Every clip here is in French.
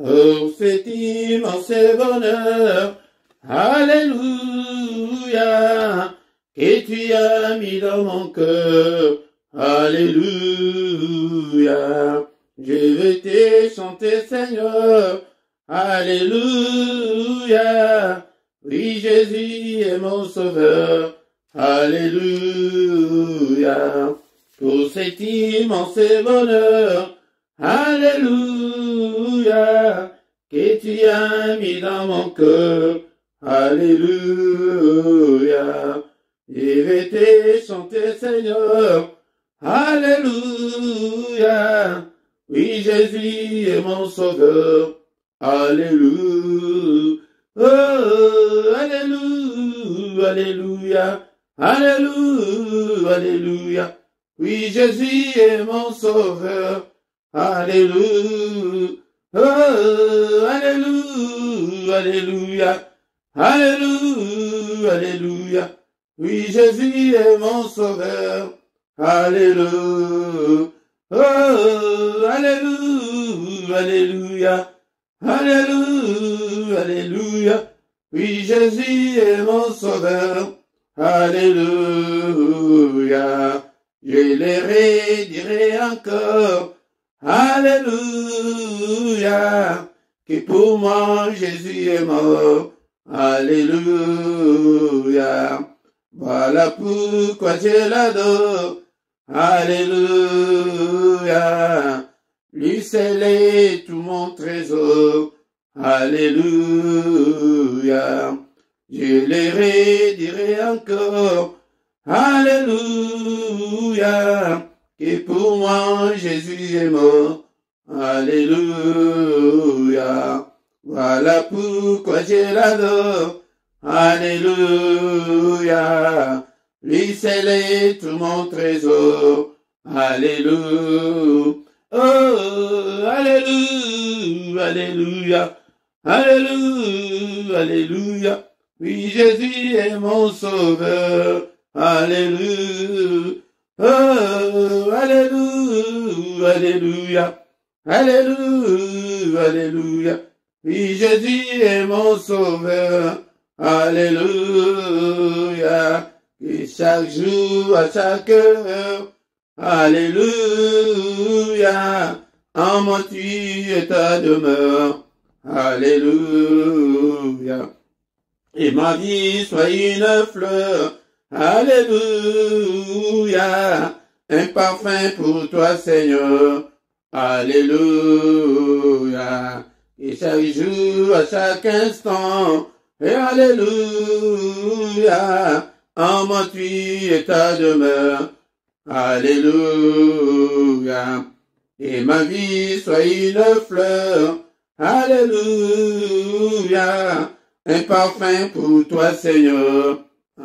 Oh, cet immense bonheur, alléluia, que tu as mis dans mon cœur, alléluia. Je veux te chanter, Seigneur, alléluia. Oui, Jésus est mon sauveur, alléluia. Pour cet immense bonheur, alléluia, que tu as mis dans mon cœur, alléluia. Je vais te chanter, Seigneur, alléluia. Oui, Jésus est mon sauveur, alléluia. Oh, alléluia, alléluia, alléluia, alléluia. Oui, Jésus est mon sauveur, alléluia. Oh, alléluia, alléluia, alléluia, alléluia. Oui, Jésus est mon sauveur, alléluia. Oh, alléluia, alléluia, alléluia, alléluia. Oui, Jésus est mon sauveur, alléluia. Je le redirai encore, alléluia. Que pour moi Jésus est mort, alléluia. Voilà pourquoi je l'adore, alléluia. Lui seul est tout mon trésor, alléluia. Je le redirai encore, alléluia. Que pour moi Jésus est mort, alléluia. Voilà pourquoi je l'adore, alléluia. Lui seul est tout mon trésor, alléluia. Oh, alléluia, alléluia, alléluia, alléluia. Oui, Jésus est mon sauveur, alléluia. Oh, alléluia, alléluia, alléluia, alléluia. Oui, Jésus est mon sauveur, alléluia. Et chaque jour, à chaque heure, alléluia. En moi tu es ta demeure, alléluia. Et ma vie soit une fleur, alléluia. Un parfum pour toi, Seigneur, alléluia. Et chaque jour, à chaque instant, et alléluia. En moi tu es ta demeure, alléluia. Et ma vie soit une fleur, alléluia. Un parfum pour toi, Seigneur,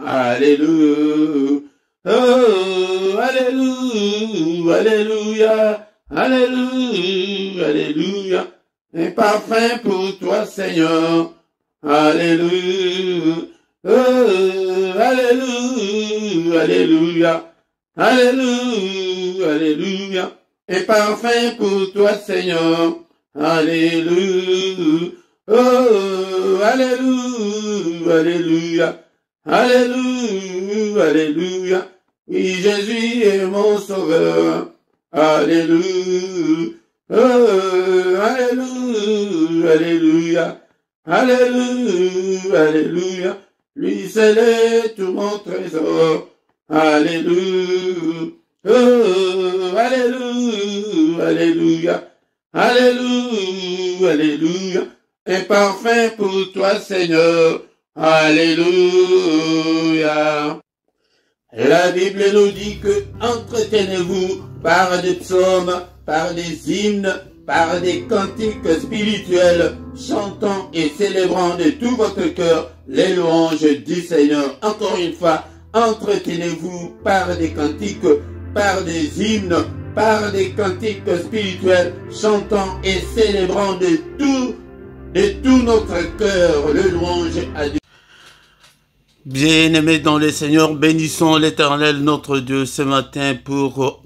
alléluia. Oh, alléluia, alléluia, alléluia, alléluia. Un parfum pour toi, Seigneur, alléluia. Oh, alléluia, alléluia, alléluia, alléluia. Un parfum pour toi, Seigneur, alléluia. Oh, alléluia, alléluia, alléluia, alléluia. Oui, Jésus est mon sauveur, alléluia. Oh, alléluia, alléluia, alléluia, alléluia. Lui seul est tout mon trésor, alléluia. Oh, alléluia, alléluia, alléluia, alléluia. Un parfum pour toi, Seigneur, alléluia. La Bible nous dit que entretenez-vous par des psaumes, par des hymnes, par des cantiques spirituels, chantant et célébrant de tout votre cœur les louanges du Seigneur. Encore une fois, entretenez-vous par des cantiques, par des hymnes, par des cantiques spirituels, chantant et célébrant de tout notre cœur le louange à Dieu. Bien-aimés dans le Seigneur, bénissons l'Éternel notre Dieu ce matin pour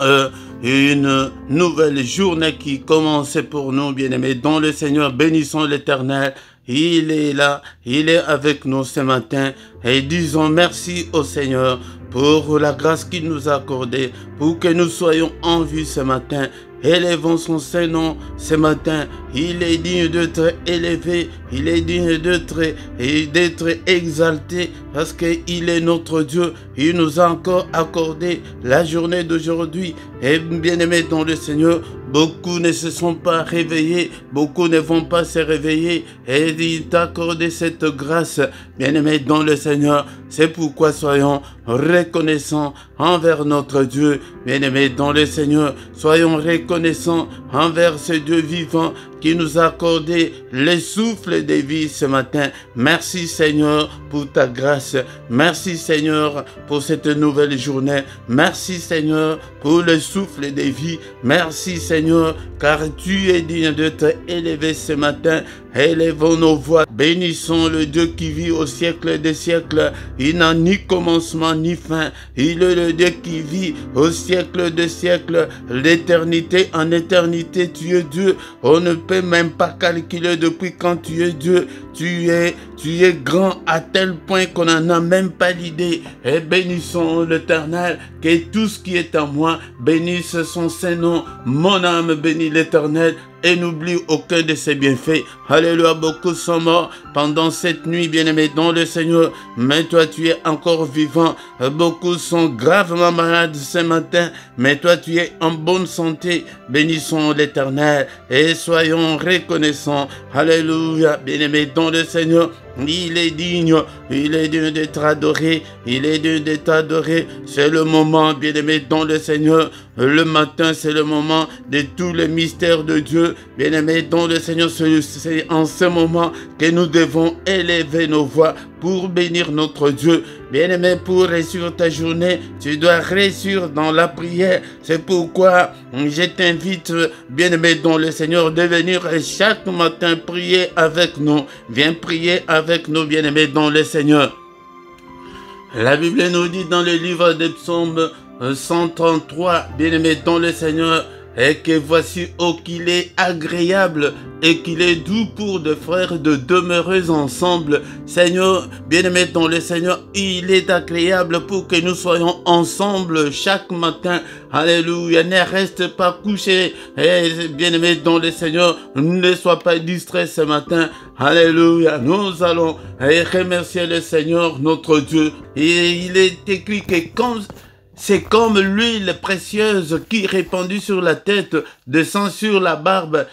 une nouvelle journée qui commence pour nous. Bien-aimés dans le Seigneur, bénissons l'Éternel. Il est là, il est avec nous ce matin et disons merci au Seigneur pour la grâce qu'il nous a accordée, pour que nous soyons en vie ce matin. Élevons son Saint-Nom ce matin. Il est digne d'être élevé, il est digne d'être exalté parce qu'il est notre Dieu. Il nous a encore accordé la journée d'aujourd'hui. Et bien-aimés dans le Seigneur, beaucoup ne se sont pas réveillés, beaucoup ne vont pas se réveiller. Et il t'a accordé cette grâce, bien-aimés dans le Seigneur. C'est pourquoi soyons reconnaissants envers notre Dieu. Bien-aimés dans le Seigneur, soyons reconnaissants envers ce Dieu vivant qui nous a accordé le souffle de vie ce matin. Merci Seigneur pour ta grâce. Merci Seigneur pour cette nouvelle journée. Merci Seigneur pour le souffle de vie. Merci Seigneur car tu es digne de te élever ce matin. Élevons nos voix. Bénissons le Dieu qui vit au siècle des siècles. Il n'a ni commencement ni fin. Il est le Dieu qui vit au siècle des siècles. L'éternité en éternité, tu es Dieu. On ne peut même pas calculer depuis quand tu es Dieu. Tu es grand à tel point qu'on n'en a même pas l'idée. Et bénissons l'Éternel, que tout ce qui est en moi bénisse son Saint-Nom. Mon âme bénit l'Éternel et n'oublie aucun de ses bienfaits. Alléluia, beaucoup sont morts pendant cette nuit, bien-aimés dans le Seigneur, mais toi tu es encore vivant. Beaucoup sont gravement malades ce matin, mais toi tu es en bonne santé. Bénissons l'Éternel et soyons reconnaissants. Alléluia, bien-aimés dans le Seigneur. Il est digne d'être adoré, il est digne d'être adoré. C'est le moment, bien-aimé dans le Seigneur. Le matin, c'est le moment de tous les mystères de Dieu. Bien-aimé dans le Seigneur, c'est en ce moment que nous devons élever nos voix pour bénir notre Dieu. Bien-aimé, pour réussir ta journée, tu dois réussir dans la prière. C'est pourquoi je t'invite, bien-aimé dans le Seigneur, de venir chaque matin prier avec nous. Viens prier avec nous, bien-aimé dans le Seigneur. La Bible nous dit dans le livre des Psaumes 133, bien-aimé dans le Seigneur, et que voici, oh, qu'il est agréable et qu'il est doux pour des frères de demeurer ensemble. Seigneur, bien-aimé dans le Seigneur, il est agréable pour que nous soyons ensemble chaque matin. Alléluia, ne reste pas couché. Et bien-aimé dans le Seigneur, ne sois pas distrait ce matin. Alléluia, nous allons remercier le Seigneur, notre Dieu. Et il est écrit que c'est comme l'huile précieuse qui répandue sur la tête descend sur la barbe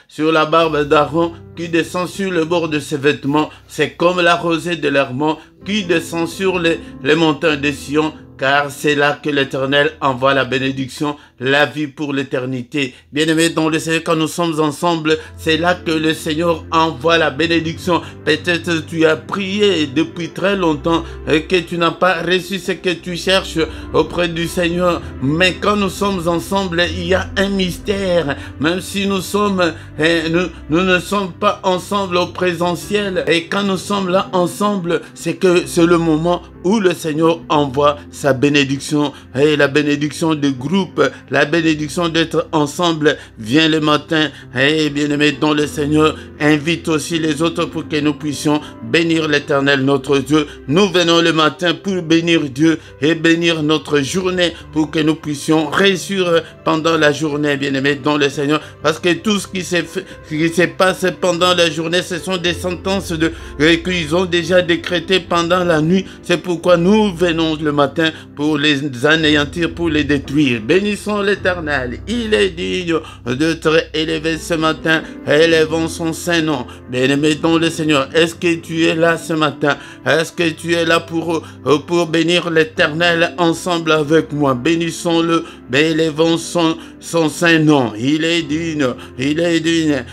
d'Aaron, qui descend sur le bord de ses vêtements. C'est comme la rosée de l'Hermon qui descend sur les montagnes de Sion, car c'est là que l'Éternel envoie la bénédiction, la vie pour l'éternité. Bien-aimés dans le Seigneur, quand nous sommes ensemble, c'est là que le Seigneur envoie la bénédiction. Peut-être tu as prié depuis très longtemps et que tu n'as pas reçu ce que tu cherches auprès du Seigneur. Mais quand nous sommes ensemble, il y a un mystère. Même si nous ne sommes pas ensemble au présentiel, et quand nous sommes là ensemble, c'est le moment où le Seigneur envoie sa bénédiction. Et la bénédiction de groupe, la bénédiction d'être ensemble vient le matin. Et bien-aimé dans le Seigneur, invite aussi les autres pour que nous puissions bénir l'Éternel notre Dieu. Nous venons le matin pour bénir Dieu et bénir notre journée, pour que nous puissions réussir pendant la journée, bien-aimé dans le Seigneur, parce que tout ce qui se passe pendant la journée, ce sont des sentences qu'ils ont déjà décrétées pendant la nuit. C'est pourquoi nous venons le matin pour les anéantir, pour les détruire. Bénissons l'Éternel, il est digne de te élever ce matin. Élevons son Saint-Nom. Bien-aimé dans le Seigneur, est-ce que tu es là ce matin? Est-ce que tu es là pour bénir l'Éternel ensemble avec moi? Bénissons-le, élevons son Saint-Nom. Il est digne, il est digne.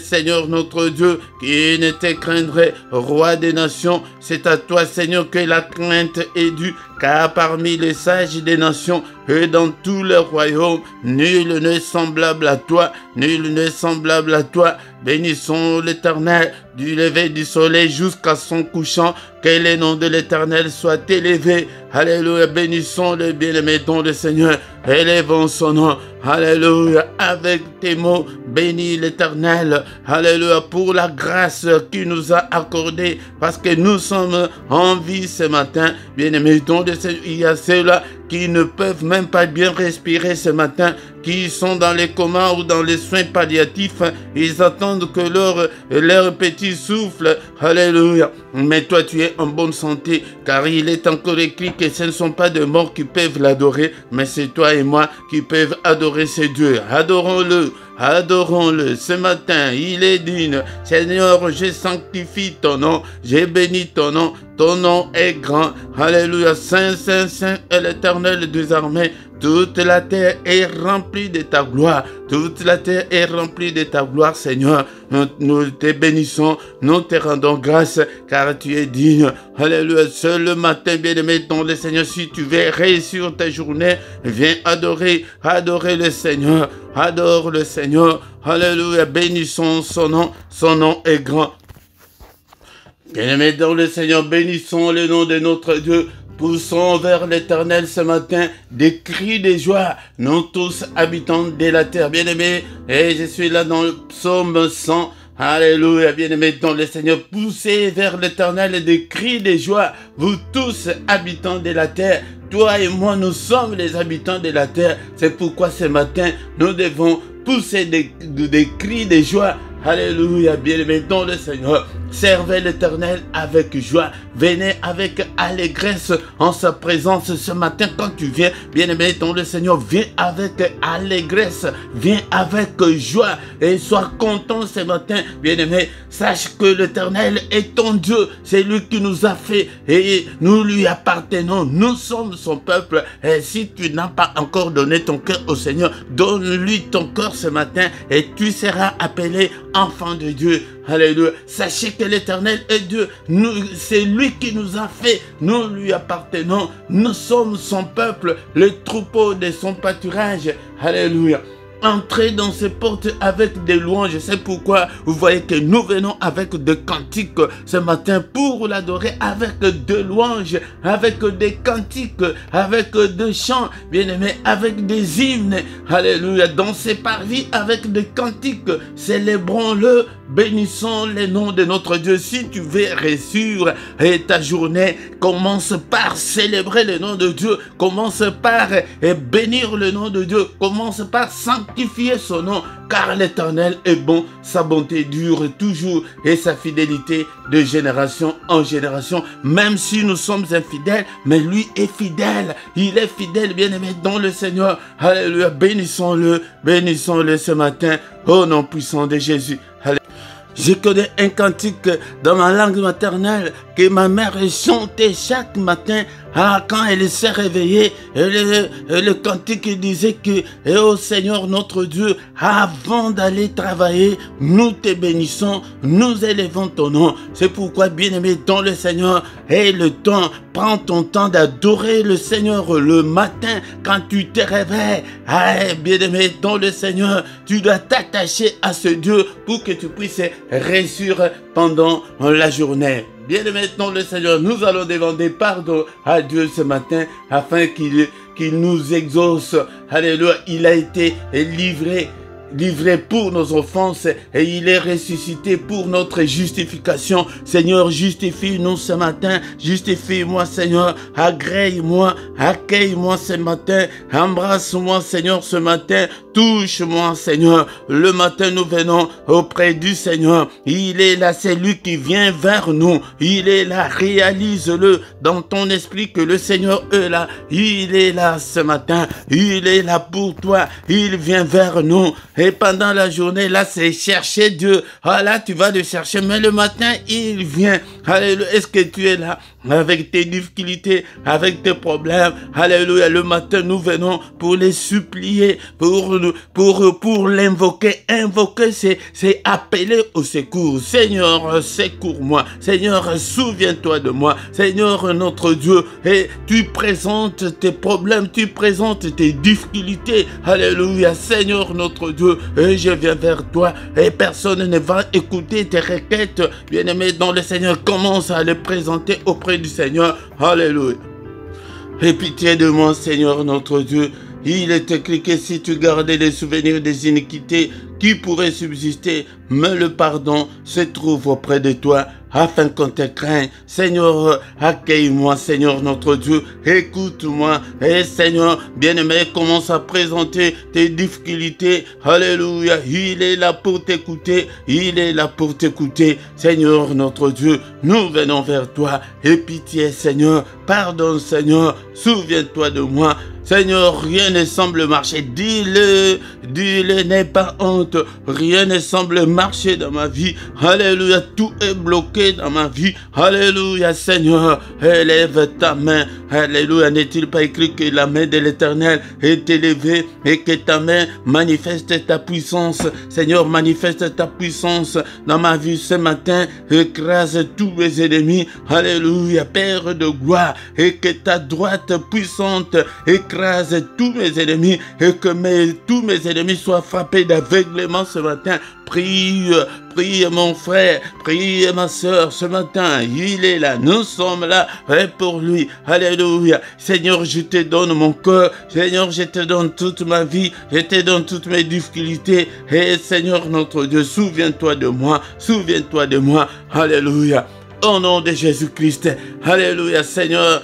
Seigneur notre Dieu, qui ne te craindrait, roi des nations, c'est à toi Seigneur que la crainte est due, car parmi les sages des nations et dans tout le royaume, nul n'est semblable à toi, nul n'est semblable à toi. Bénissons l'Éternel du lever du soleil jusqu'à son couchant. Que le nom de l'Éternel soit élevé. Alléluia. Bénissons le bien-aimé don le Seigneur. Élevons son nom. Alléluia. Avec tes mots, bénis l'Éternel. Alléluia. Pour la grâce qu'il nous a accordée. Parce que nous sommes en vie ce matin. Bien-aimé don le Seigneur. Il y a ceux-là qui ne peuvent même pas bien respirer ce matin, qui sont dans les comas ou dans les soins palliatifs. Ils attendent que leur petit souffle. Alléluia. Mais toi, tu es en bonne santé, car il est encore écrit que ce ne sont pas de morts qui peuvent l'adorer, mais c'est toi et moi qui peuvent adorer ce Dieu. Adorons-le. Adorons-le ce matin, il est digne. Seigneur, je sanctifie ton nom, j'ai béni ton nom est grand. Alléluia, Saint, Saint, Saint est l'Éternel des armées. Toute la terre est remplie de ta gloire. Toute la terre est remplie de ta gloire, Seigneur. Nous te bénissons, nous te rendons grâce, car tu es digne. Alléluia. Ce le matin, bien-aimé, ton le Seigneur, si tu veux réussir ta journée, viens adorer le Seigneur. Adore le Seigneur. Alléluia. Bénissons son nom est grand. Bien-aimé dans le Seigneur, bénissons le nom de notre Dieu. Poussons vers l'Éternel ce matin des cris de joie, nous tous habitants de la terre. Bien-aimés, et je suis là dans le psaume 100. Alléluia, bien-aimés dans le Seigneur, poussez vers l'Éternel des cris de joie, vous tous habitants de la terre. Toi et moi, nous sommes les habitants de la terre. C'est pourquoi ce matin, nous devons pousser des cris de joie. Alléluia, bien-aimés dans le Seigneur. Servez l'Éternel avec joie. Venez avec allégresse en sa présence ce matin quand tu viens. Bien-aimé dans le Seigneur, viens avec allégresse. Viens avec joie et sois content ce matin. Bien-aimé, sache que l'Éternel est ton Dieu. C'est lui qui nous a fait et nous lui appartenons. Nous sommes son peuple. Et si tu n'as pas encore donné ton cœur au Seigneur, donne-lui ton cœur ce matin et tu seras appelé enfant de Dieu. Alléluia. Sachez que l'Éternel est Dieu. C'est lui qui nous a fait. Nous lui appartenons. Nous sommes son peuple, le troupeau de son pâturage. Alléluia. Entrez dans ces portes avec des louanges. C'est pourquoi vous voyez que nous venons avec des cantiques ce matin pour l'adorer, avec des louanges, avec des cantiques, avec des chants, bien-aimés, avec des hymnes. Alléluia. Dans ces parvis avec des cantiques, célébrons-le, bénissons le nom de notre Dieu. Si tu veux réussir ta journée, commence par célébrer le nom de Dieu, commence par bénir le nom de Dieu, commence par sanctifier son nom, car l'Éternel est bon, sa bonté dure toujours et sa fidélité de génération en génération. Même si nous sommes infidèles, mais lui est fidèle. Il est fidèle, bien-aimé, dans le Seigneur. Alléluia, bénissons-le ce matin, au nom puissant de Jésus. Alléluia. Je connais un cantique dans ma langue maternelle que ma mère chantait chaque matin quand elle s'est réveillée. Le cantique disait que ô Seigneur notre Dieu, avant d'aller travailler, nous te bénissons, nous élevons ton nom. C'est pourquoi, bien-aimé dans le Seigneur, et le temps, prends ton temps d'adorer le Seigneur le matin quand tu te réveilles. Bien-aimé dans le Seigneur, tu dois t'attacher à ce Dieu pour que tu puisses réussir pendant la journée. Bien-aimé dans le Seigneur, nous allons demander pardon à Dieu ce matin afin qu'il nous exauce. Alléluia, il a été livré pour nos offenses et il est ressuscité pour notre justification. Seigneur, justifie-nous ce matin, justifie-moi Seigneur, agrée-moi, accueille-moi ce matin, embrasse-moi Seigneur ce matin, touche-moi Seigneur. Le matin nous venons auprès du Seigneur, il est là, c'est lui qui vient vers nous, il est là, réalise-le dans ton esprit que le Seigneur est là, il est là ce matin, il est là pour toi, il vient vers nous. Et pendant la journée, là, c'est chercher Dieu. Ah là, tu vas le chercher, mais le matin, il vient. Alléluia. Est-ce que tu es là avec tes difficultés, avec tes problèmes? Alléluia. Le matin, nous venons pour les supplier, pour l'invoquer. Invoquer, c'est appeler au secours. Seigneur, secours-moi. Seigneur, souviens-toi de moi. Seigneur, notre Dieu, et tu présentes tes problèmes, tu présentes tes difficultés. Alléluia. Seigneur, notre Dieu, Dieu, et je viens vers toi, et personne ne va écouter tes requêtes. Bien-aimé dans le Seigneur, commence à les présenter auprès du Seigneur. Alléluia. Aie pitié de moi, Seigneur notre Dieu. Il est écrit que si tu gardais les souvenirs des iniquités qui pourraient subsister, mais le pardon se trouve auprès de toi, afin qu'on te craigne. Seigneur, accueille-moi, Seigneur notre Dieu, écoute-moi. Et Seigneur, bien-aimé, commence à présenter tes difficultés. Alléluia, il est là pour t'écouter, il est là pour t'écouter. Seigneur notre Dieu, nous venons vers toi. Aie pitié, Seigneur, pardonne, Seigneur, souviens-toi de moi. Seigneur, rien ne semble marcher. Dis-le, n'aie pas honte. Rien ne semble marcher dans ma vie. Alléluia, tout est bloqué dans ma vie. Alléluia, Seigneur, élève ta main. Alléluia, n'est-il pas écrit que la main de l'Éternel est élevée et que ta main manifeste ta puissance. Seigneur, manifeste ta puissance dans ma vie ce matin. Écrase tous mes ennemis. Alléluia, Père de gloire, et que ta droite puissante écrase tous mes ennemis et que tous mes ennemis soient frappés d'aveuglement ce matin. Prie mon frère, prie ma soeur ce matin. Il est là, nous sommes là pour lui. Alléluia. Seigneur, je te donne mon cœur. Seigneur, je te donne toute ma vie. Je te donne toutes mes difficultés. Et Seigneur notre Dieu, souviens-toi de moi. Souviens-toi de moi. Alléluia. Au nom de Jésus-Christ. Alléluia, Seigneur.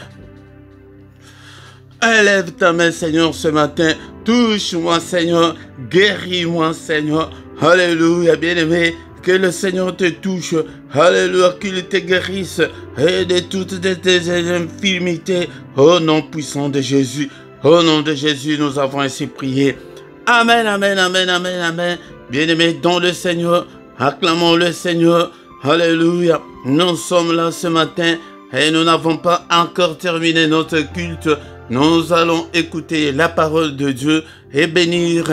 Élève ta main, Seigneur, ce matin. Touche-moi, Seigneur. Guéris-moi, Seigneur. Alléluia, bien-aimé. Que le Seigneur te touche. Alléluia, qu'il te guérisse. Et de toutes tes infirmités. Au nom puissant de Jésus. Au nom de Jésus, nous avons ainsi prié. Amen, amen, amen, amen, amen. Bien-aimé, dans le Seigneur. Acclamons le Seigneur. Alléluia. Nous sommes là ce matin. Et nous n'avons pas encore terminé notre culte. Nous allons écouter la parole de Dieu et bénir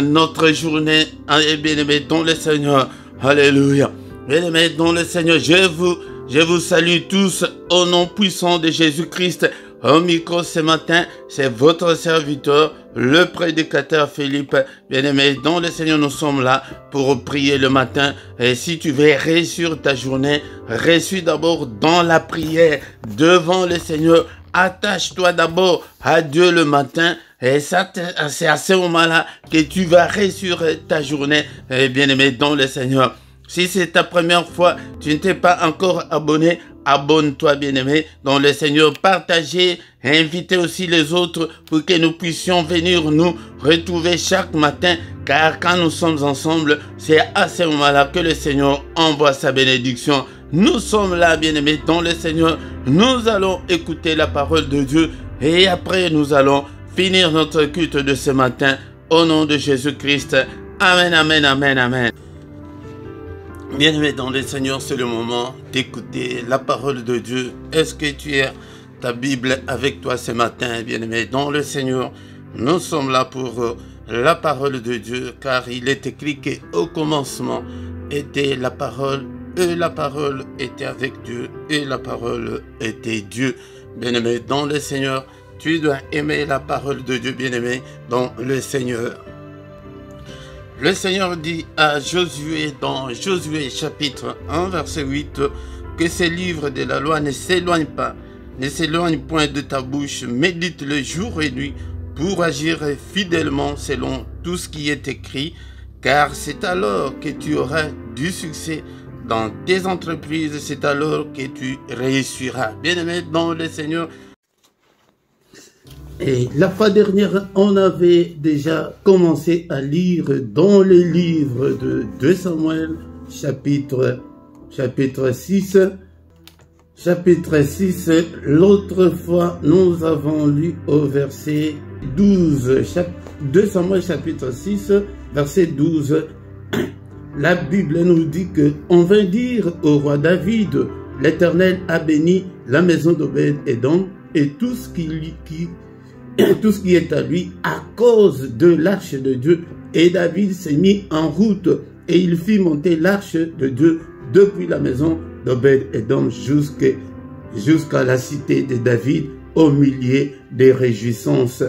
notre journée. Et bien-aimés dans le Seigneur. Alléluia. Bien-aimés dans le Seigneur, je vous salue tous au nom puissant de Jésus-Christ. Au micro ce matin, c'est votre serviteur, le prédicateur Philippe. Bien-aimé dans le Seigneur, nous sommes là pour prier le matin. Et si tu veux réussir ta journée, réussis d'abord dans la prière devant le Seigneur. Attache-toi d'abord à Dieu le matin et c'est à ce moment-là que tu vas réussir ta journée, bien-aimé dans le Seigneur. Si c'est ta première fois, tu ne t'es pas encore abonné, abonne-toi, bien-aimé dans le Seigneur. Partagez et invitez aussi les autres pour que nous puissions venir nous retrouver chaque matin. Car quand nous sommes ensemble, c'est à ce moment-là que le Seigneur envoie sa bénédiction. Nous sommes là, bien-aimés, dans le Seigneur. Nous allons écouter la parole de Dieu et après nous allons finir notre culte de ce matin au nom de Jésus-Christ. Amen, amen, amen, amen. Bien-aimés dans le Seigneur, c'est le moment d'écouter la parole de Dieu. Est-ce que tu as ta Bible avec toi ce matin, bien-aimés dans le Seigneur? Nous sommes là pour la parole de Dieu, car il est écrit qu'au commencement était la parole. Et la parole était avec Dieu, et la parole était Dieu. Bien-aimé dans le Seigneur, tu dois aimer la parole de Dieu, bien-aimé dans le Seigneur. Le Seigneur dit à Josué, dans Josué chapitre 1, verset 8, que ces livres de la loi ne s'éloignent pas, ne s'éloignent point de ta bouche, médite-le jour et nuit, pour agir fidèlement selon tout ce qui est écrit, car c'est alors que tu auras du succès dans tes entreprises, c'est alors que tu réussiras. Bien-aimé dans le Seigneur. Et la fois dernière, on avait déjà commencé à lire dans le livre de 2 Samuel, chapitre 6. Chapitre 6, l'autre fois, nous avons lu au verset 12. 2 Samuel, chapitre 6, verset 12. La Bible nous dit que on vint dire au roi David, l'Éternel a béni la maison d'Obed-Édom et tout ce qui est à lui à cause de l'arche de Dieu. Et David s'est mis en route et il fit monter l'arche de Dieu depuis la maison d'Obed-Édom jusqu'à la cité de David au milieu des réjouissances.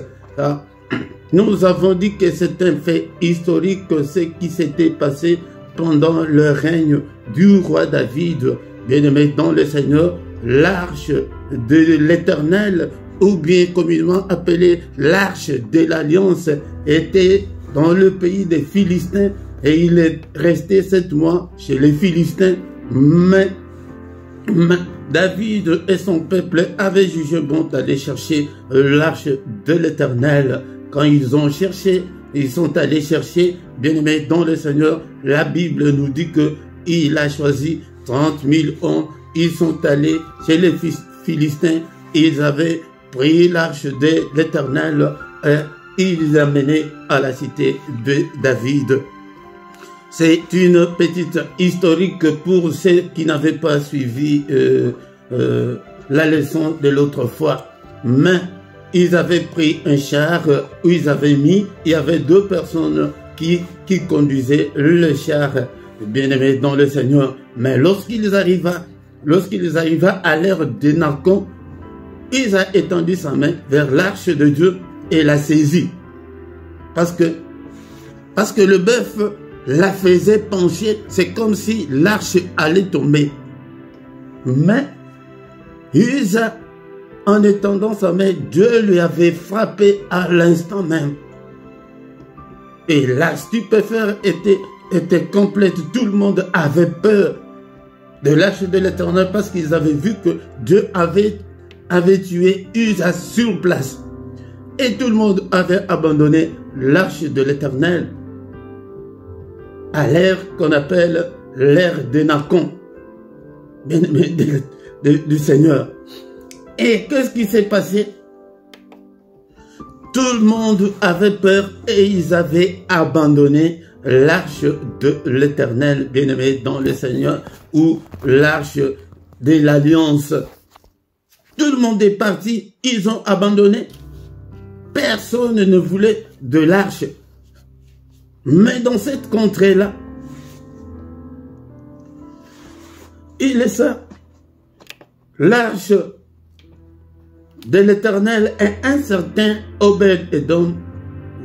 Nous avons dit que c'est un fait historique, ce qui s'était passé pendant le règne du roi David. Bien-aimé dans le Seigneur, l'arche de l'Éternel, ou bien communément appelée l'arche de l'Alliance, était dans le pays des Philistins et il est resté 7 mois chez les Philistins. Mais David et son peuple avaient jugé bon d'aller chercher l'arche de l'Éternel. Quand ils ont cherché, ils sont allés chercher, bien-aimés dans le Seigneur, la Bible nous dit qu'il a choisi 30 000 hommes. Ils sont allés chez les Philistins, ils avaient pris l'arche de l'Éternel et ils l'amenaient à la cité de David. C'est une petite historique pour ceux qui n'avaient pas suivi la leçon de l'autre fois. Mais ils avaient pris un char où ils avaient mis, il y avait 2 personnes qui conduisaient le char, bien-aimés dans le Seigneur. Mais lorsqu'ils arrivaient à l'ère de Nacon, il a étendu sa main vers l'arche de Dieu et l'a saisie. Parce que le bœuf la faisait pencher, c'est comme si l'arche allait tomber. Mais Usa, en étendant sa main, Dieu lui avait frappé à l'instant même. Et la stupéfaction était complète. Tout le monde avait peur de l'arche de l'Éternel parce qu'ils avaient vu que Dieu avait tué Usa sur place. Et tout le monde avait abandonné l'arche de l'Éternel à l'ère qu'on appelle l'ère de Nacon, du Seigneur. Et qu'est-ce qui s'est passé? Tout le monde avait peur et ils avaient abandonné l'arche de l'Éternel, bien-aimé dans le Seigneur, ou l'arche de l'Alliance. Tout le monde est parti, ils ont abandonné. Personne ne voulait de l'arche. Mais dans cette contrée-là, il est ça, l'arche de l'Éternel et un certain Obed-Edom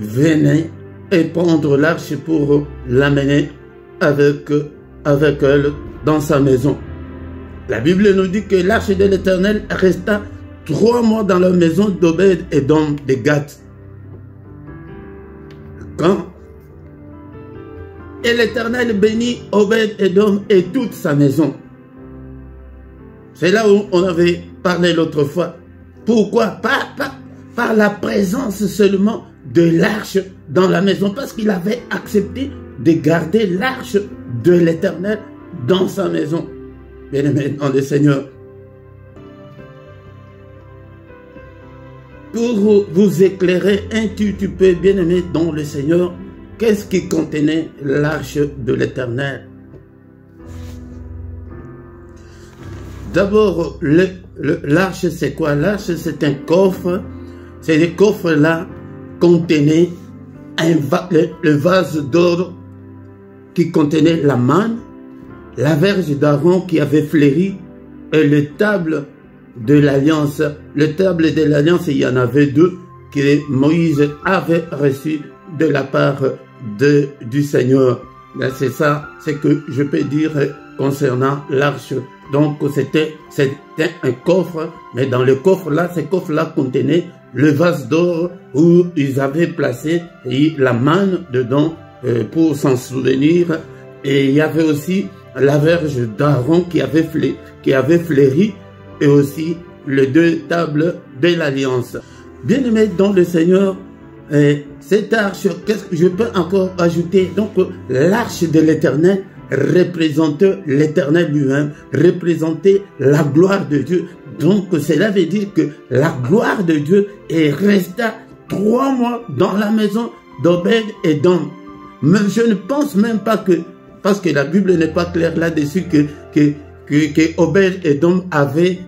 venaient et prendre l'arche pour l'amener avec elle dans sa maison. La Bible nous dit que l'arche de l'Éternel resta 3 mois dans la maison d'Obed-Edom de Gath. Et l'Éternel bénit Obed-Edom et toute sa maison. C'est là où on avait parlé l'autre fois. Pourquoi? Par la présence seulement de l'arche dans la maison. Parce qu'il avait accepté de garder l'arche de l'Éternel dans sa maison. Bien-aimé dans le Seigneur. Pour vous éclairer un petit peu, bien-aimé dans le Seigneur, qu'est-ce qui contenait l'arche de l'Éternel? D'abord, l'arche, c'est quoi? L'arche, c'est un coffre. Ces coffres-là contenaient le vase d'or qui contenait la manne, la verge d'Aaron qui avait fleuri et le table de l'Alliance. Le table de l'Alliance, il y en avait 2 que Moïse avait reçu de la part du Seigneur. C'est ça, c'est que je peux dire concernant l'arche. Donc c'était un coffre, mais dans le coffre-là, ce coffre-là contenait le vase d'or où ils avaient placé la manne dedans pour s'en souvenir. Et il y avait aussi la verge d'Aaron qui avait fleuri et aussi les 2 tables de l'Alliance. Bien-aimés dans le Seigneur, cette arche, qu'est-ce que je peux encore ajouter? Donc l'arche de l'Éternel représentait l'Éternel lui-même, représentait la gloire de Dieu. Donc cela veut dire que la gloire de Dieu est restée 3 mois dans la maison d'Obed-Edom. Mais je ne pense même pas que, parce que la Bible n'est pas claire là-dessus, que Obed-Edom avait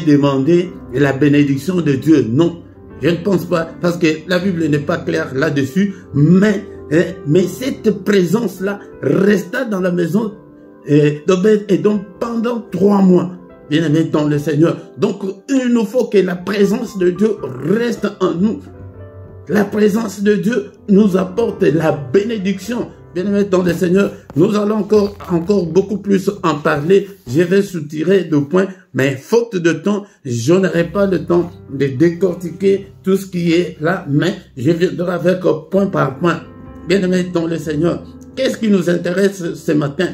demandé la bénédiction de Dieu. Non, je ne pense pas, parce que la Bible n'est pas claire là-dessus, mais cette présence-là resta dans la maison d'Obed-Edom pendant 3 mois. Bien-aimés dans le Seigneur. Donc, il nous faut que la présence de Dieu reste en nous. La présence de Dieu nous apporte la bénédiction. Bien-aimés dans le Seigneur, nous allons encore beaucoup plus en parler. Je vais soutirer 2 points, mais faute de temps, je n'aurai pas le temps de décortiquer tout ce qui est là, mais je viendrai avec point par point. Bien-aimés dans le Seigneur, qu'est-ce qui nous intéresse ce matin?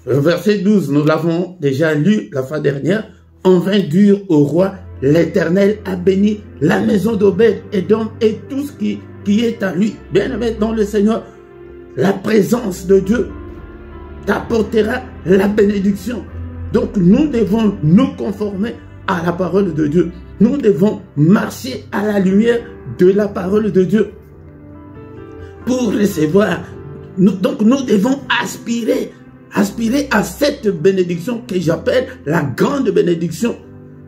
Verset 12, nous l'avons déjà lu la fois dernière. On vint dire au roi, l'Éternel a béni la maison d'Obed-Édom et tout ce qui est à lui. Bien-aimés dans le Seigneur, la présence de Dieu t'apportera la bénédiction. Donc nous devons nous conformer à la parole de Dieu. Nous devons marcher à la lumière de la parole de Dieu pour recevoir. Donc nous devons aspirer à cette bénédiction que j'appelle la grande bénédiction.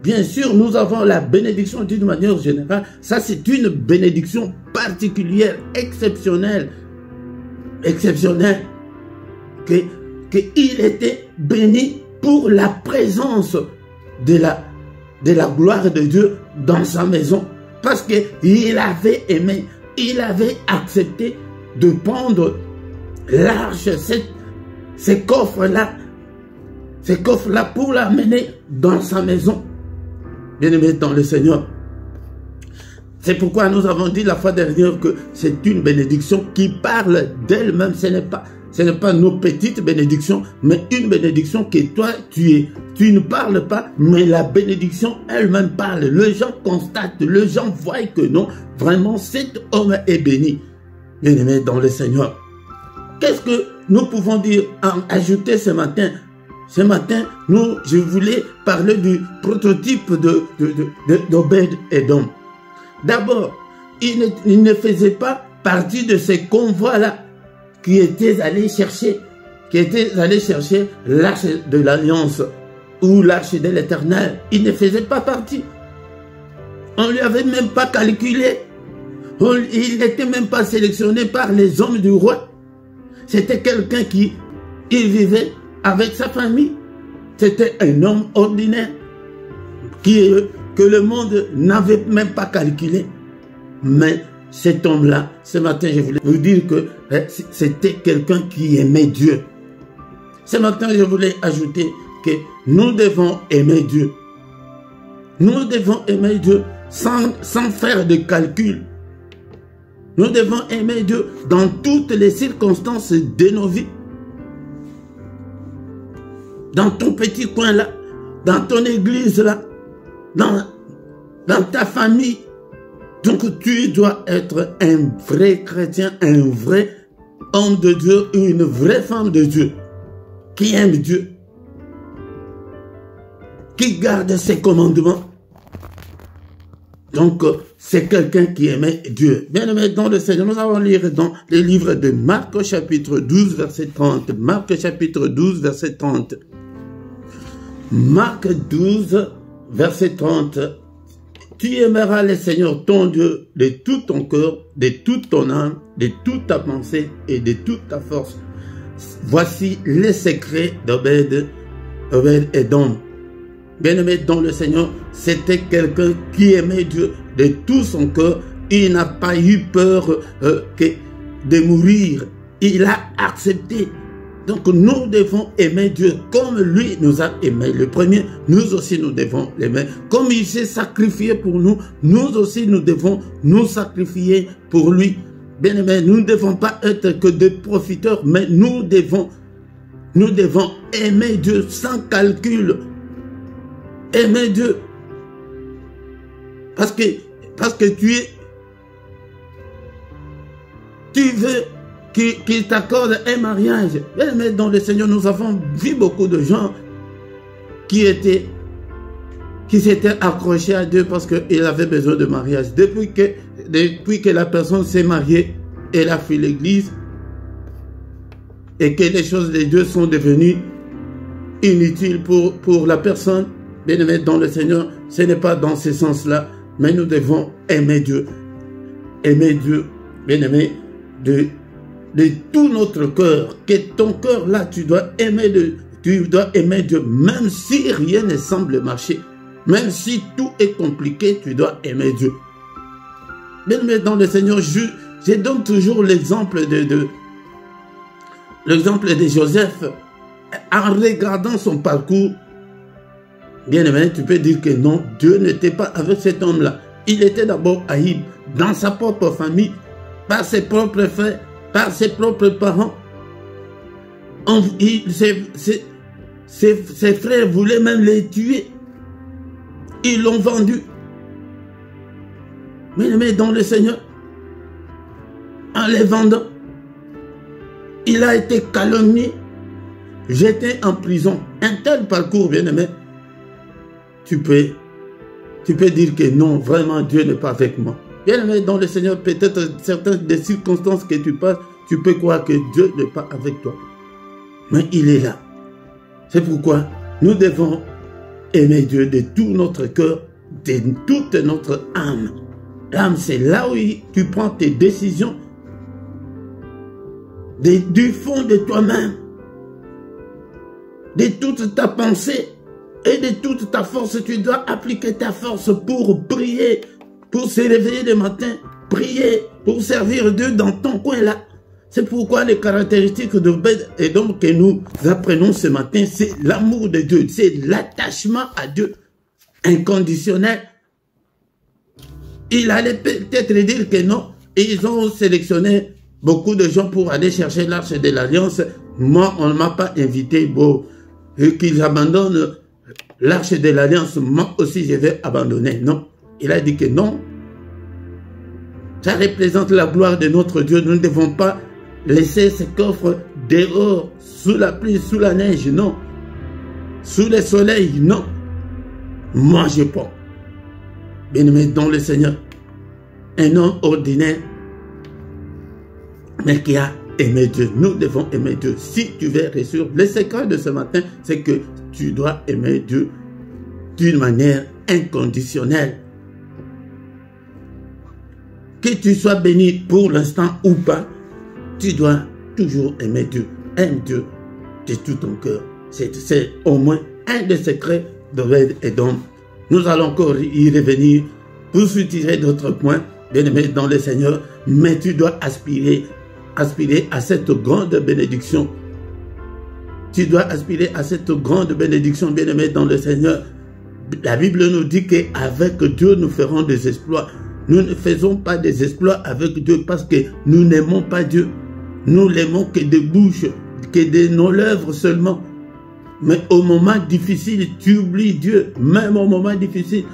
Bien sûr, nous avons la bénédiction d'une manière générale. Ça, c'est une bénédiction particulière, exceptionnelle, qu'il était béni pour la présence de la gloire de Dieu dans sa maison. Parce qu'il avait aimé, il avait accepté de prendre l'arche, ces coffres-là pour l'amener dans sa maison. Bien-aimés dans le Seigneur. C'est pourquoi nous avons dit la fois dernière que c'est une bénédiction qui parle d'elle-même. Ce n'est pas nos petites bénédictions, mais une bénédiction que toi, tu ne parles pas, mais la bénédiction elle-même parle. Les gens constatent, les gens voient que non, vraiment cet homme est béni. Bien-aimés dans le Seigneur. Qu'est-ce que nous pouvons dire, ajouter ce matin? Ce matin, je voulais parler du prototype d'Obed-Édom. D'abord, il ne faisait pas partie de ces convois-là qui étaient allés chercher l'arche de l'Alliance ou l'arche de l'Éternel. Il ne faisait pas partie. On ne lui avait même pas calculé. Il n'était même pas sélectionné par les hommes du roi. C'était quelqu'un qui vivait avec sa famille. C'était un homme ordinaire que le monde n'avait même pas calculé. Mais cet homme-là, ce matin, je voulais vous dire que c'était quelqu'un qui aimait Dieu. Ce matin, je voulais ajouter que nous devons aimer Dieu. Nous devons aimer Dieu sans faire de calcul. Nous devons aimer Dieu dans toutes les circonstances de nos vies. Dans ton petit coin là, dans ton église là, dans ta famille. Donc tu dois être un vrai chrétien, un vrai homme de Dieu, une vraie femme de Dieu, qui aime Dieu, qui garde ses commandements. Donc c'est quelqu'un qui aimait Dieu. Bien-aimés dans le Seigneur, nous allons lire dans les livres de Marc chapitre 12 verset 30. Marc chapitre 12 verset 30. Marc 12 verset 30. Tu aimeras le Seigneur ton Dieu de tout ton cœur, de toute ton âme, de toute ta pensée et de toute ta force. Voici les secrets d'Obed-Édom. Bien-aimé dans le Seigneur, c'était quelqu'un qui aimait Dieu de tout son cœur. Il n'a pas eu peur de mourir. Il a accepté. Donc nous devons aimer Dieu comme lui nous a aimé le premier. Nous aussi nous devons l'aimer. Comme il s'est sacrifié pour nous, nous aussi nous devons nous sacrifier pour lui. Bien-aimés, nous ne devons pas être que des profiteurs, mais nous devons aimer Dieu sans calcul. Aimer Dieu. Parce que tu veux qu'il t'accorde un mariage. Mais dans le Seigneur, nous avons vu beaucoup de gens qui s'étaient accrochés à Dieu parce qu'ils avaient besoin de mariage. Depuis que la personne s'est mariée, elle a fait l'église et que les choses de Dieu sont devenues inutiles pour la personne. Bien-aimé dans le Seigneur, ce n'est pas dans ce sens-là, mais nous devons aimer Dieu. Aimer Dieu, bien-aimé, de tout notre cœur. Que ton cœur là, tu dois aimer Dieu, même si rien ne semble marcher. Même si tout est compliqué, tu dois aimer Dieu. Bien-aimé dans le Seigneur, je donne toujours l'exemple l'exemple de Joseph. En regardant son parcours, bien-aimé, tu peux dire que non, Dieu n'était pas avec cet homme-là. Il était d'abord haï dans sa propre famille, par ses propres frères, par ses propres parents. Ses frères voulaient même les tuer. Ils l'ont vendu. Mais dans le Seigneur, en les vendant, il a été calomnié, jeté en prison. Un tel parcours, bien-aimé, tu peux dire que non, vraiment Dieu n'est pas avec moi. Bien-aimé dans le Seigneur, peut-être certaines des circonstances que tu passes, tu peux croire que Dieu n'est pas avec toi. Mais il est là. C'est pourquoi nous devons aimer Dieu de tout notre cœur, de toute notre âme. L'âme, c'est là où tu prends tes décisions du fond de toi-même, de toute ta pensée et de toute ta force. Tu dois appliquer ta force pour prier, pour se réveiller le matin, prier, pour servir Dieu dans ton coin là. C'est pourquoi les caractéristiques d'Obed et donc que nous apprenons ce matin, c'est l'amour de Dieu, c'est l'attachement à Dieu inconditionnel. Il allait peut-être dire que non, et ils ont sélectionné beaucoup de gens pour aller chercher l'arche de l'Alliance. Moi, on ne m'a pas invité, bon, qu'ils abandonnent l'arche de l'Alliance, moi aussi je vais abandonner. Non, il a dit que non. Ça représente la gloire de notre Dieu. Nous ne devons pas laisser ce coffre dehors, sous la pluie, sous la neige, non. Sous le soleil, non. Moi, je prends. Bien-aimé dans le Seigneur, un homme ordinaire, mais qui a aimé Dieu. Nous devons aimer Dieu. Si tu veux réussir, le secret de ce matin, c'est que tu dois aimer Dieu d'une manière inconditionnelle. Que tu sois béni pour l'instant ou pas, tu dois toujours aimer Dieu. Aime Dieu de tout ton cœur. C'est au moins un des secrets d'Obed Edom. Nous allons encore y revenir pour soutirer d'autres points, bien-aimés dans le Seigneur, mais tu dois aspirer à cette grande bénédiction. Tu dois aspirer à cette grande bénédiction, bien-aimés dans le Seigneur. La Bible nous dit qu'avec Dieu, nous ferons des exploits. Nous ne faisons pas des exploits avec Dieu parce que nous n'aimons pas Dieu. Nous l'aimons que de bouche, que de nos lèvres seulement. Mais au moment difficile, tu oublies Dieu. Même au moment difficile,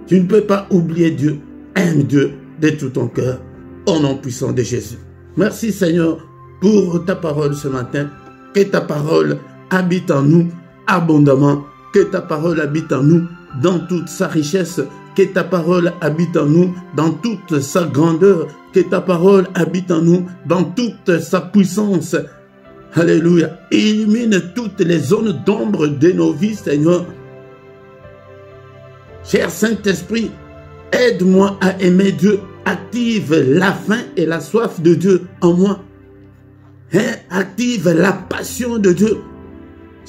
tu ne peux pas oublier Dieu. Aime Dieu de tout ton cœur. Au nom puissant de Jésus. Merci Seigneur pour ta parole ce matin. Que ta parole habite en nous abondamment. Que ta parole habite en nous dans toute sa richesse. Que ta parole habite en nous dans toute sa grandeur. Que ta parole habite en nous dans toute sa puissance. Alléluia. Illumine toutes les zones d'ombre de nos vies, Seigneur. Cher Saint-Esprit, aide-moi à aimer Dieu. Active la faim et la soif de Dieu en moi. Active la passion de Dieu.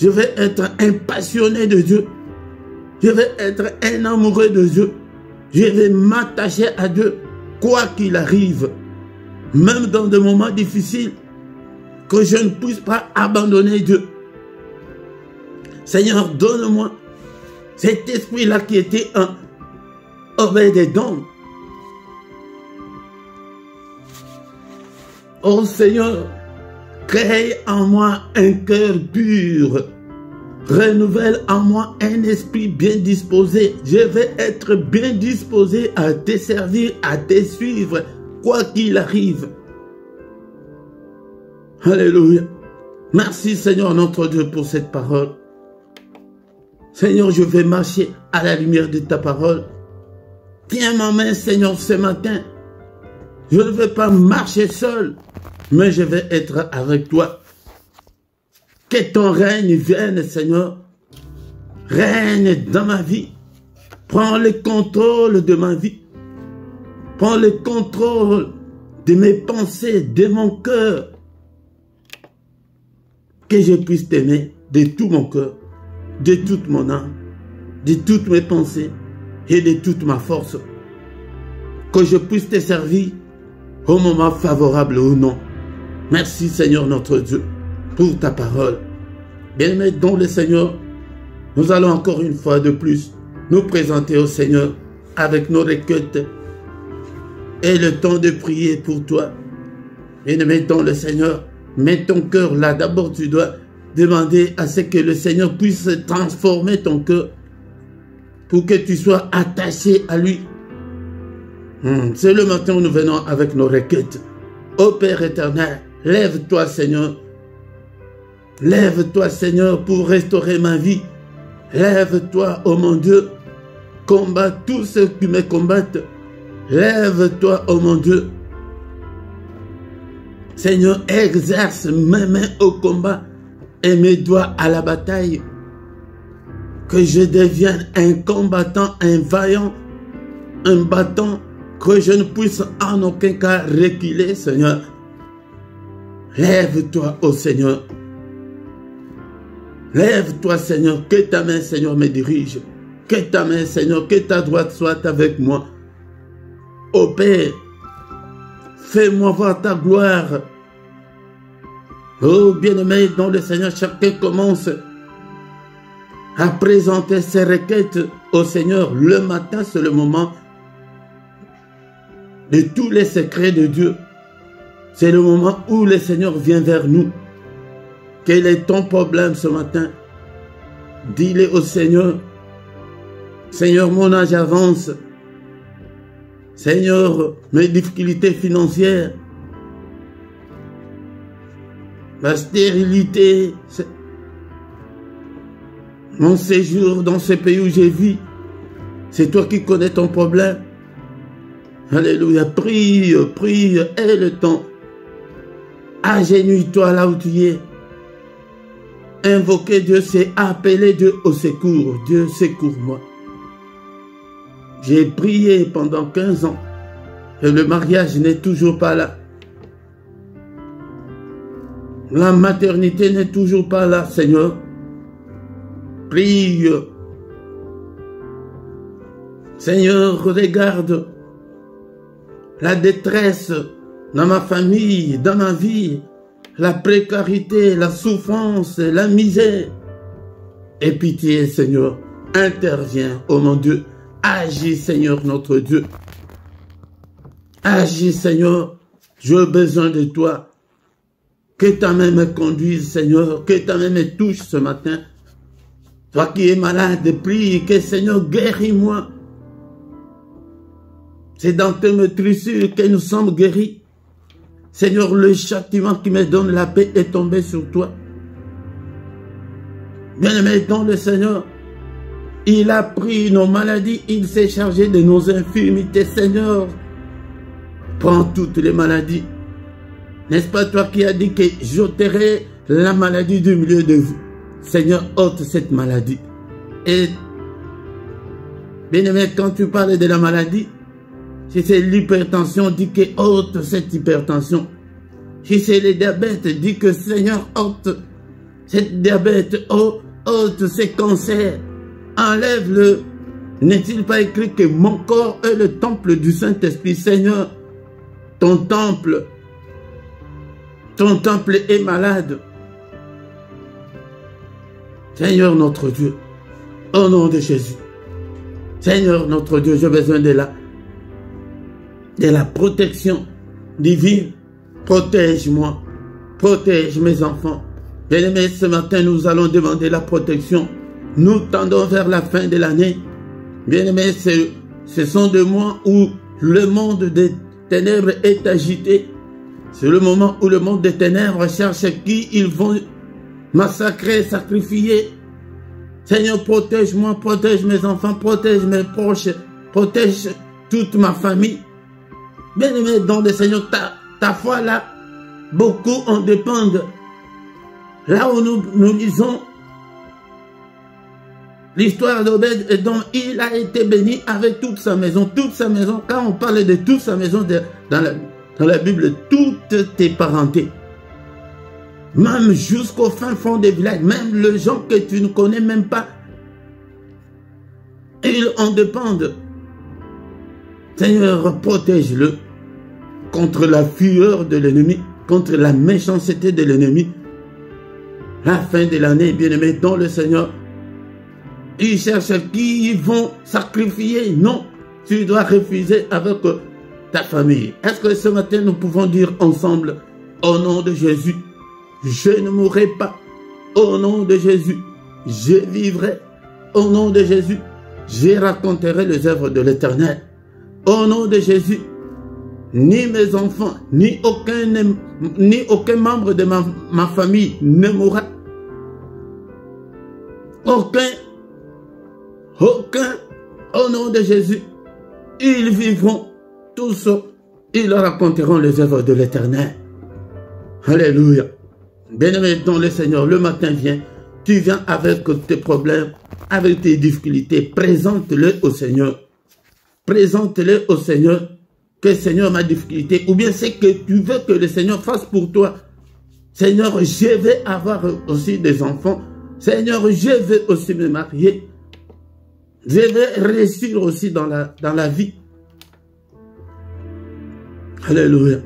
Je vais être un passionné de Dieu. Je vais être un amoureux de Dieu. Je vais m'attacher à Dieu, quoi qu'il arrive. Même dans des moments difficiles, que je ne puisse pas abandonner Dieu. Seigneur, donne-moi cet esprit-là qui était un Obed Edom. Oh Seigneur, crée en moi un cœur pur. Renouvelle en moi un esprit bien disposé. Je vais être bien disposé à te servir, à te suivre, quoi qu'il arrive. Alléluia. Merci Seigneur notre Dieu pour cette parole. Seigneur, je vais marcher à la lumière de ta parole. Tiens ma main Seigneur ce matin. Je ne vais pas marcher seul, mais je vais être avec toi. Que ton règne vienne, Seigneur. Règne dans ma vie. Prends le contrôle de ma vie. Prends le contrôle de mes pensées, de mon cœur. Que je puisse t'aimer de tout mon cœur, de toute mon âme, de toutes mes pensées et de toute ma force. que je puisse te servir au moment favorable ou non. Merci Seigneur notre Dieu pour ta parole. Bien-aimé dans le Seigneur, nous allons encore une fois de plus nous présenter au Seigneur avec nos requêtes et le temps de prier pour toi. Bien-aimé dans le Seigneur, mets ton cœur là. D'abord, tu dois demander à ce que le Seigneur puisse transformer ton cœur pour que tu sois attaché à lui. C'est le matin où nous venons avec nos requêtes. Ô Père éternel, lève-toi Seigneur. Lève-toi Seigneur pour restaurer ma vie. Lève-toi, ô mon Dieu. Combat tous ceux qui me combattent. Lève-toi, ô mon Dieu. Seigneur, exerce mes mains au combat et mes doigts à la bataille. Que je devienne un combattant, un vaillant, un battant, que je ne puisse en aucun cas reculer, Seigneur. Lève-toi, ô Seigneur. Lève-toi, Seigneur, que ta main, Seigneur, me dirige. Que ta main, Seigneur, que ta droite soit avec moi. Ô Père, fais-moi voir ta gloire. Oh, bien-aimé, dans le Seigneur, chacun commence à présenter ses requêtes au Seigneur. Le matin, c'est le moment de tous les secrets de Dieu. C'est le moment où le Seigneur vient vers nous. Quel est ton problème ce matin? Dis-le au Seigneur. Seigneur, mon âge avance. Seigneur, mes difficultés financières, ma stérilité, mon séjour dans ce pays où je vis, c'est toi qui connais ton problème. Alléluia, prie, prie, aie le temps. Agenouille-toi là où tu es. Invoquer Dieu, c'est appeler Dieu au secours. Dieu, secours-moi. J'ai prié pendant 15 ans et le mariage n'est toujours pas là. La maternité n'est toujours pas là, Seigneur. Prie. Seigneur, regarde la détresse dans ma famille, dans ma vie, la précarité, la souffrance, la misère. Et pitié, Seigneur, interviens, ô mon Dieu. Agis, Seigneur, notre Dieu. Agis, Seigneur. J'ai besoin de toi. Que ta main me conduise, Seigneur. Que ta main me touche ce matin. Toi qui es malade, prie que, Seigneur, guéris-moi. C'est dans tes meurtrissures que nous sommes guéris. Seigneur, le châtiment qui me donne la paix est tombé sur toi. Bien-aimé dans le Seigneur, il a pris nos maladies, il s'est chargé de nos infirmités. Seigneur, prends toutes les maladies. N'est-ce pas toi qui as dit que j'ôterai la maladie du milieu de vous? Seigneur, ôte cette maladie. Et, bien-aimé, quand tu parles de la maladie, si c'est l'hypertension, dis que ôte cette hypertension. Si c'est le diabète, dis que Seigneur, ôte cette diabète, ôte ces cancers. Enlève-le. N'est-il pas écrit que mon corps est le temple du Saint-Esprit? Seigneur, ton temple est malade. Seigneur notre Dieu, au nom de Jésus. Seigneur notre Dieu, j'ai besoin de la protection divine. Protège-moi, protège mes enfants. Bien-aimés, ce matin, nous allons demander la protection. Nous tendons vers la fin de l'année. Bien-aimés, ce sont des mois où le monde des ténèbres est agité. C'est le moment où le monde des ténèbres cherche qui ils vont massacrer, sacrifier. Seigneur, protège-moi, protège mes enfants, protège mes proches, protège toute ma famille. Bien-aimés dans le Seigneur, ta foi là, beaucoup en dépendent. Là où nous lisons l'histoire d'Obed-Édom, il a été béni avec toute sa maison. Toute sa maison, quand on parle de toute sa maison dans la Bible, toutes tes parentés. Même jusqu'au fin fond des villages, même les gens que tu ne connais même pas, ils en dépendent. Seigneur, protège-le contre la fureur de l'ennemi, contre la méchanceté de l'ennemi. La fin de l'année, bien-aimé, dans le Seigneur, ils cherchent qui vont sacrifier. Non, tu dois refuser avec ta famille. Est-ce que ce matin, nous pouvons dire ensemble, au nom de Jésus, je ne mourrai pas. Au nom de Jésus, je vivrai. Au nom de Jésus, je raconterai les œuvres de l'Éternel. Au nom de Jésus, ni mes enfants, ni aucun membre de ma famille ne mourra. Aucun, au nom de Jésus, ils vivront tous, ils raconteront les œuvres de l'Éternel. Alléluia. Bien-aimé dans le Seigneur, le matin vient, tu viens avec tes problèmes, avec tes difficultés, présente-les au Seigneur. Présente-les au Seigneur, que Seigneur ma difficulté, ou bien c'est que tu veux que le Seigneur fasse pour toi. Seigneur, je vais avoir aussi des enfants. Seigneur, je vais aussi me marier. Je vais réussir aussi dans la vie. Alléluia.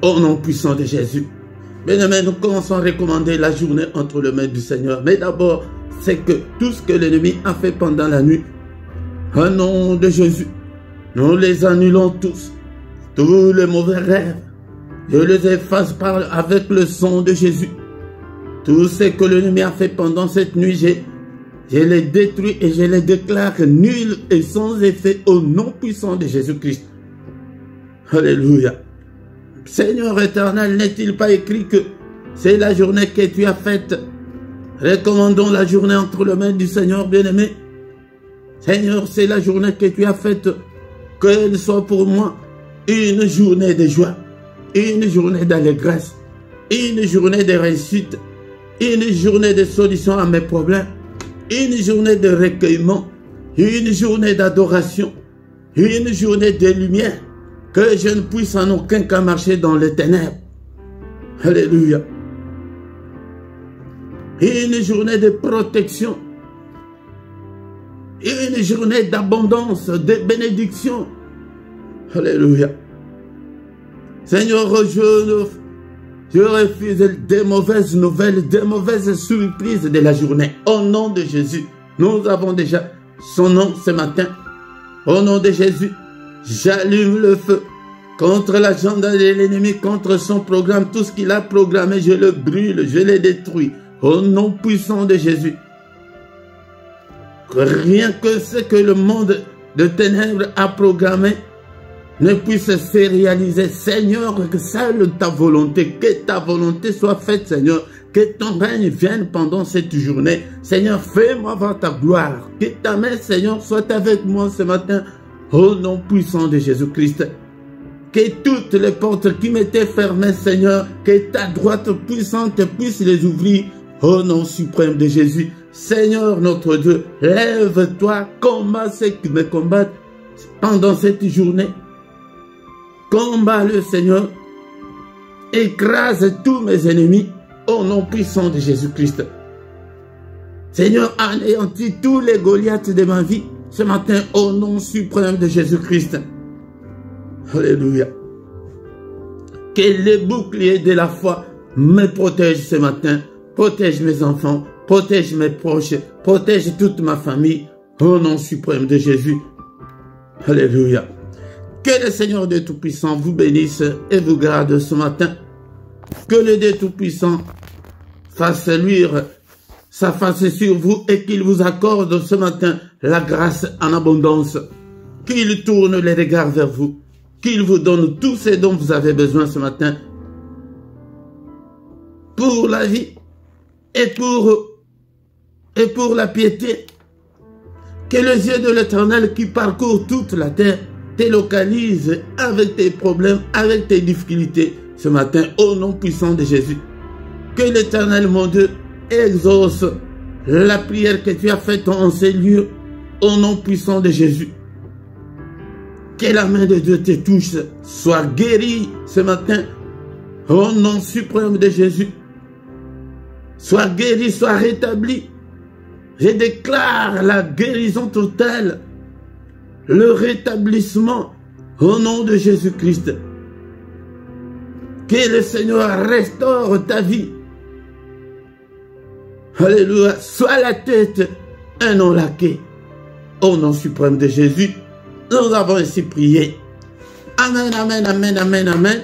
Au nom puissant de Jésus. Bien-aimé, nous commençons à recommander la journée entre les mains du Seigneur. Mais d'abord, c'est que tout ce que l'ennemi a fait pendant la nuit, au nom de Jésus, nous les annulons tous. Tous les mauvais rêves, je les efface avec le sang de Jésus. Tout ce que l'ennemi a fait pendant cette nuit, je les détruis et je les déclare nuls et sans effet au nom puissant de Jésus-Christ. Alléluia. Seigneur éternel, n'est-il pas écrit que c'est la journée que tu as faite? Recommandons la journée entre les mains du Seigneur bien-aimé. Seigneur, c'est la journée que tu as faite, qu'elle soit pour moi une journée de joie, une journée d'allégresse, une journée de réussite, une journée de solution à mes problèmes, une journée de recueillement, une journée d'adoration, une journée de lumière, que je ne puisse en aucun cas marcher dans les ténèbres. Alléluia. Une journée de protection, une journée d'abondance, de bénédiction. Alléluia. Seigneur, je refuse des mauvaises nouvelles, des mauvaises surprises de la journée. Au nom de Jésus, nous avons déjà son nom ce matin. Au nom de Jésus, j'allume le feu contre l'agenda de l'ennemi, contre son programme. Tout ce qu'il a programmé, je le brûle, je le détruis. Au nom puissant de Jésus. Rien que ce que le monde de ténèbres a programmé ne puisse se réaliser. Seigneur, que seule ta volonté, que ta volonté soit faite, Seigneur. Que ton règne vienne pendant cette journée. Seigneur, fais-moi voir ta gloire. Que ta main, Seigneur, soit avec moi ce matin. Au nom puissant de Jésus-Christ. Que toutes les portes qui m'étaient fermées, Seigneur, que ta droite puissante puisse les ouvrir. Au nom suprême de Jésus. Seigneur notre Dieu, lève-toi, combat ceux qui me combattent pendant cette journée. Combat le Seigneur. Écrase tous mes ennemis au nom puissant de Jésus-Christ. Seigneur, anéantis tous les Goliaths de ma vie ce matin au nom suprême de Jésus-Christ. Alléluia. Que les boucliers de la foi me protègent ce matin. Protège mes enfants, protège mes proches, protège toute ma famille, au nom suprême de Jésus. Alléluia. Que le Seigneur Dieu Tout-Puissant vous bénisse et vous garde ce matin. Que le Dieu Tout-Puissant fasse luire sa face sur vous et qu'il vous accorde ce matin la grâce en abondance. Qu'il tourne les regards vers vous, qu'il vous donne tout ce dont vous avez besoin ce matin pour la vie. Et pour la piété, que les yeux de l'Éternel qui parcourt toute la terre te localise avec tes problèmes, avec tes difficultés ce matin, au nom puissant de Jésus. Que l'Éternel, mon Dieu, exauce la prière que tu as faite en ces lieux, au nom puissant de Jésus. Que la main de Dieu te touche, sois guéri ce matin, au nom suprême de Jésus. Sois guéri, sois rétabli. Je déclare la guérison totale, le rétablissement, Au nom de Jésus-Christ, que le Seigneur restaure ta vie. Alléluia. Sois la tête, un nom laqué. Au nom suprême de Jésus, nous avons ainsi prié. Amen, amen, amen, amen, amen.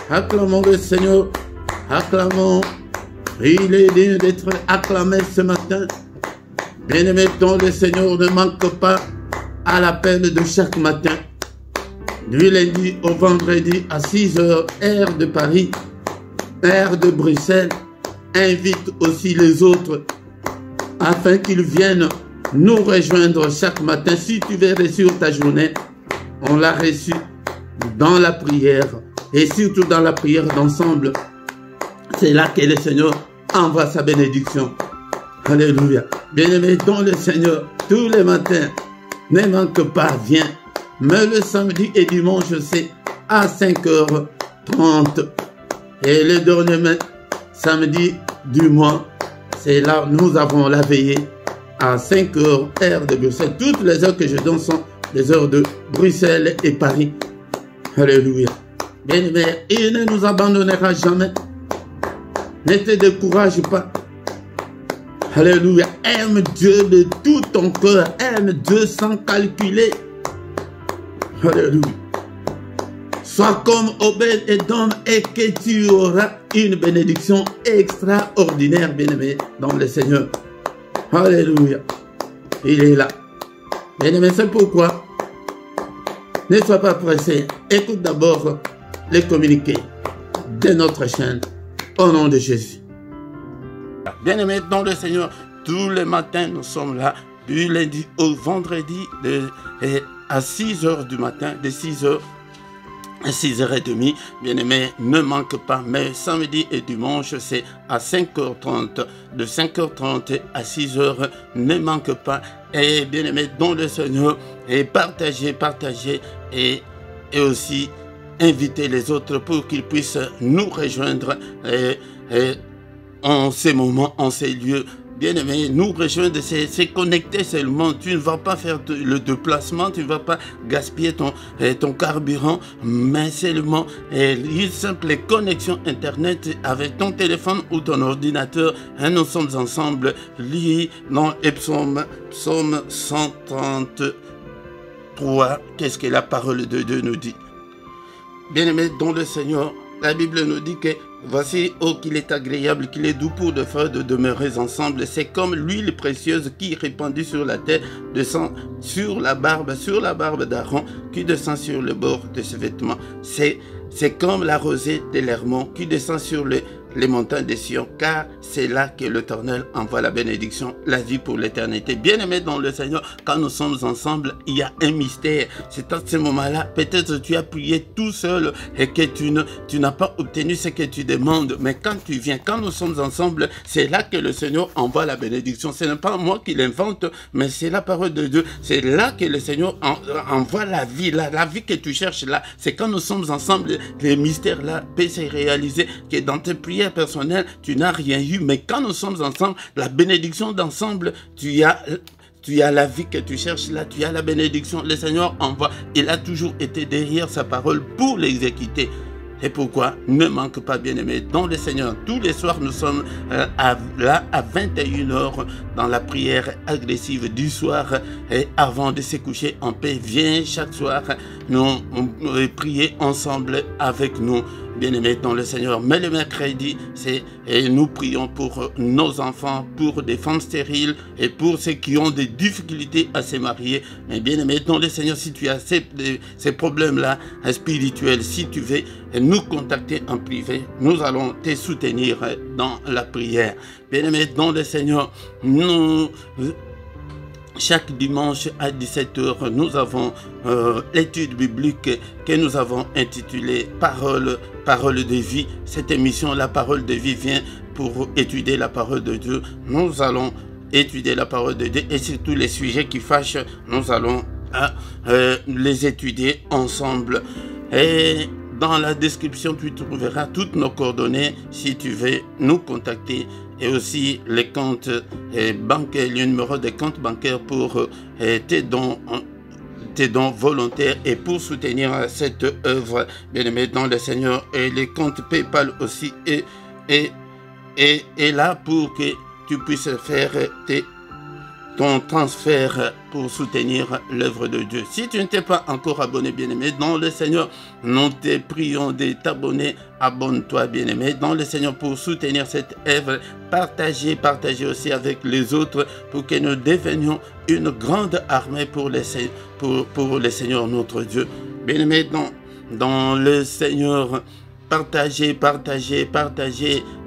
Acclamons le Seigneur. Acclamons. Il est digne d'être acclamé ce matin. Bien-aimé, dont le Seigneur ne manque pas à l'appel de chaque matin. Du lundi au vendredi à 6 h, heure de Paris, heure de Bruxelles. Invite aussi les autres afin qu'ils viennent nous rejoindre chaque matin. Si tu veux réussir ta journée, on l'a reçu dans la prière et surtout dans la prière d'ensemble. C'est là que le Seigneur envoie sa bénédiction. Alléluia. Bien-aimé, dont le Seigneur, tous les matins, ne manque pas, viens. Mais le samedi et dimanche, c'est à 5 h 30. Et le dernier samedi du mois, c'est là où nous avons la veillée à 5 h, heure de Bruxelles. Toutes les heures que je donne sont les heures de Bruxelles et Paris. Alléluia. Bien-aimé, il ne nous abandonnera jamais. Ne te décourage pas. Alléluia. Aime Dieu de tout ton cœur. Aime Dieu sans calculer. Alléluia. Sois comme Obed-Edom et que tu auras une bénédiction extraordinaire, bien-aimé, dans le Seigneur. Alléluia. Il est là. Bien-aimé, c'est pourquoi ne sois pas pressé. Écoute d'abord les communiqués de notre chaîne. Au nom de Jésus. Bien-aimé dans le Seigneur, tous les matins nous sommes là, du lundi au vendredi à 6 h du matin, de 6 h à 6h30. Bien-aimé, ne manque pas, mais samedi et dimanche, c'est à 5 h 30. De 5 h 30 à 6 h, ne manque pas. Et bien-aimé dans le Seigneur, et partagez et aussi inviter les autres pour qu'ils puissent nous rejoindre en ces moments, en ces lieux. Bien-aimé, nous rejoindre, c'est connecter seulement. Tu ne vas pas faire le déplacement, tu ne vas pas gaspiller ton carburant, mais seulement une simple connexion Internet avec ton téléphone ou ton ordinateur. Et nous sommes ensemble liés dans les psaume 133. Qu'est-ce que la parole de Dieu nous dit? Bien-aimé dans le Seigneur, la Bible nous dit que voici, oh, qu'il est agréable, qu'il est doux pour de frères de demeurer ensemble. C'est comme l'huile précieuse qui répandue sur la terre, descend sur la barbe d'Aaron, qui descend sur le bord de ses vêtements. C'est comme la rosée de l'Hermon qui descend sur les montagnes de Sion, car c'est là que l'Éternel envoie la bénédiction, la vie pour l'éternité. Bien-aimé dans le Seigneur, quand nous sommes ensemble, il y a un mystère. C'est à ce moment-là, peut-être tu as prié tout seul et que tu n'as pas obtenu ce que tu demandes. Mais quand tu viens, quand nous sommes ensemble, c'est là que le Seigneur envoie la bénédiction. Ce n'est pas moi qui l'invente, mais c'est la parole de Dieu. C'est là que le Seigneur envoie la vie, la vie que tu cherches là. C'est quand nous sommes ensemble, les mystères là peuvent se réaliser, que dans tes prières personnelles, tu n'as rien eu, mais quand nous sommes ensemble, la bénédiction d'ensemble, tu as la vie que tu cherches là, tu as la bénédiction. Le Seigneur envoie, il a toujours été derrière sa parole pour l'exécuter. Et pourquoi? Ne manque pas, bien-aimé, dans le Seigneur. Tous les soirs, nous sommes là à 21 h dans la prière agressive du soir. Et avant de se coucher en paix, viens chaque soir nous prier ensemble avec nous, bien-aimés dans le Seigneur. Mais le mercredi, nous prions pour nos enfants, pour des femmes stériles et pour ceux qui ont des difficultés à se marier. Mais bien-aimés dans le Seigneur, si tu as ces problèmes-là spirituels, si tu veux nous contacter en privé, nous allons te soutenir dans la prière. Bien-aimés dans le Seigneur, chaque dimanche à 17 h, nous avons l'étude biblique que nous avons intitulée Parole de vie. Cette émission, la parole de vie, vient pour étudier la parole de Dieu. Nous allons étudier la parole de Dieu et surtout les sujets qui fâchent, nous allons les étudier ensemble. Et dans la description, tu trouveras toutes nos coordonnées si tu veux nous contacter, et aussi les comptes bancaires, le numéro des comptes bancaires pour tes dons tes dons volontaires et pour soutenir cette œuvre, bien-aimé dans le Seigneur. Et les comptes PayPal aussi est là pour que tu puisses faire ton transfert pour soutenir l'œuvre de Dieu. Si tu ne t'es pas encore abonné, bien-aimé dans le Seigneur, nous te prions de t'abonner. Abonne-toi, bien-aimé dans le Seigneur, pour soutenir cette œuvre. Partagez aussi avec les autres pour que nous devenions une grande armée pour le Seigneur notre Dieu. Bien-aimé dans le Seigneur, partagez,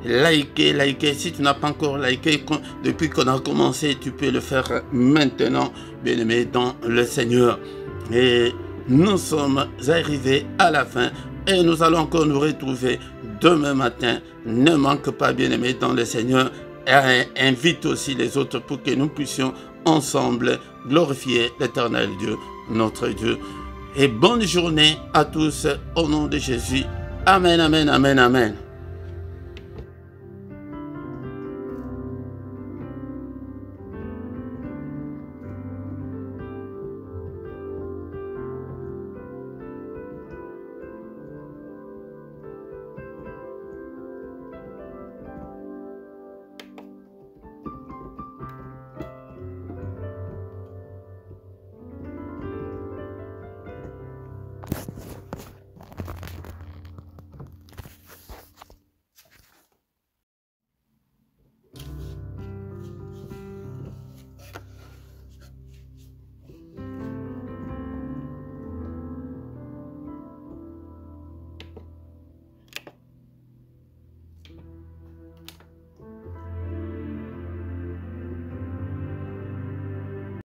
likez. Si tu n'as pas encore liké depuis qu'on a commencé, tu peux le faire maintenant, bien-aimé dans le Seigneur. Et nous sommes arrivés à la fin et nous allons encore nous retrouver demain matin. Ne manque pas, bien-aimé dans le Seigneur. Et invite aussi les autres pour que nous puissions ensemble glorifier l'Éternel Dieu, notre Dieu. Et bonne journée à tous au nom de Jésus. Amen, amen, amen, amen.